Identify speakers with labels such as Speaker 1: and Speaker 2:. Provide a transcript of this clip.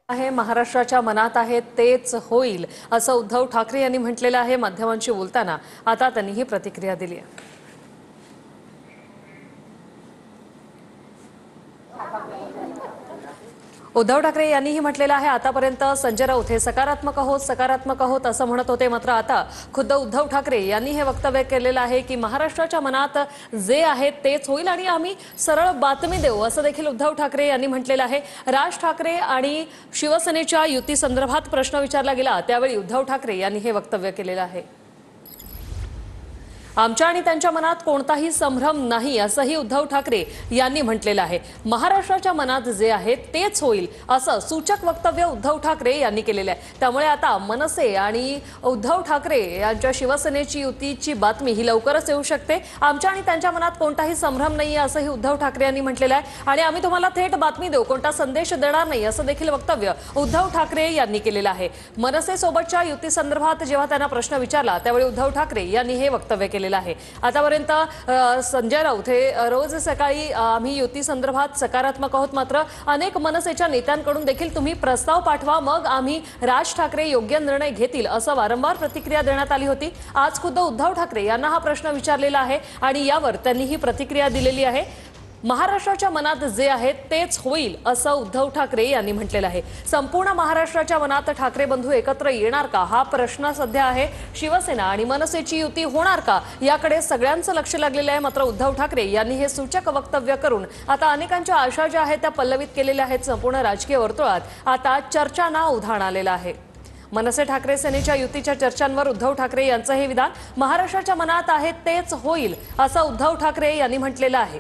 Speaker 1: आहे महाराष्ट्राच्या मनात आहे तेच होईल असं उद्धव ठाकरे यांनी म्हटलेलं आहे। माध्यमांशी बोलताना आता त्यांनी ही प्रतिक्रिया दिली आहे। उद्धव ठाकरे यांनीही म्हटलेलं आहे, आतापर्यंत संजय राऊत हे सकारात्मक आहोत असं म्हणत होते, मात्र आता खुद्द उद्धव ठाकरे यांनी हे वक्तव्य केलेलं आहे की महाराष्ट्राच्या मनात जे आहे तेच होईल आणि आम्ही सरळ बातमी देऊ असं देखील उद्धव ठाकरे यांनी म्हटलेलं आहे। राज ठाकरे आणि शिवसेनेच्या युती संदर्भात प्रश्न विचारला गेला त्यावेळी उद्धव ठाकरे यांनी हे वक्तव्य केलेलं आहे। आमच्या आणि त्यांच्या मनात कोणताही संभ्रम नाही असंही उद्धव ठाकरे यांनी म्हटलेलं आहे। महाराष्ट्राच्या मनात जे आहे तेच होईल असं सूचक वक्तव्य उद्धव ठाकरे यांनी केलेलं आहे। त्यामुळे आता मनसे आणि उद्धव ठाकरे यांच्या शिवसेनेची युतीची बातमी ही लवकरच येऊ शकते। आमच्या आणि त्यांच्या मनात कोणताही संभ्रम नाही असंही उद्धव ठाकरे यांनी म्हटलेलं आहे आणि आम्ही तुम्हाला थेट बातमी देऊ, कोणता संदेश देणार नाही असं देखील वक्तव्य उद्धव ठाकरे यांनी केलेलं आहे। मनसे सोबतच्या युती संदर्भात जेव्हा त्यांना प्रश्न विचारला त्यावेळी उद्धव ठाकरे यांनी हे वक्तव्य केले आहे। आतापर्यंत संजय राऊत हे रोज सकाळी आम्ही युती संदर्भात सकारात्मक आहोत, मात्र अनेक मनसेच्या नेत्यांकडून देखील तुम्ही प्रस्ताव पाठवा मग आम्ही राज ठाकरे योग्य निर्णय घेतील असं वारंवार प्रतिक्रिया देण्यात आली होती। आज खुद्द उद्धव ठाकरे यांना हा प्रश्न विचारलेला आहे आणि यावर त्यांनी ही प्रतिक्रिया दिलेली आहे। महाराष्ट्राच्या मनात जे आहे तेच होईल असं उद्धव ठाकरे यांनी म्हटलेलं आहे। संपूर्ण महाराष्ट्राच्या मनात ठाकरे बंधू एकत्र येणार का हा प्रश्न सध्या आहे। शिवसेना आणि मनसेची युती होणार का याकडे सगळ्यांचं लक्ष लागलेलं आहे, मात्र उद्धव ठाकरे यांनी हे सूचक वक्तव्य करून आता अनेकांच्या आशा ज्या आहेत त्या पल्लवित केलेल्या आहेत। संपूर्ण राजकीय वर्तुळात आता चर्चांना उधाण आलेलं आहे। मनसे ठाकरे सेनेच्या युतीच्या चर्चांवर उद्धव ठाकरे यांचं हे विधान, महाराष्ट्राच्या मनात आहे तेच होईल असं उद्धव ठाकरे यांनी म्हटलेलं आहे।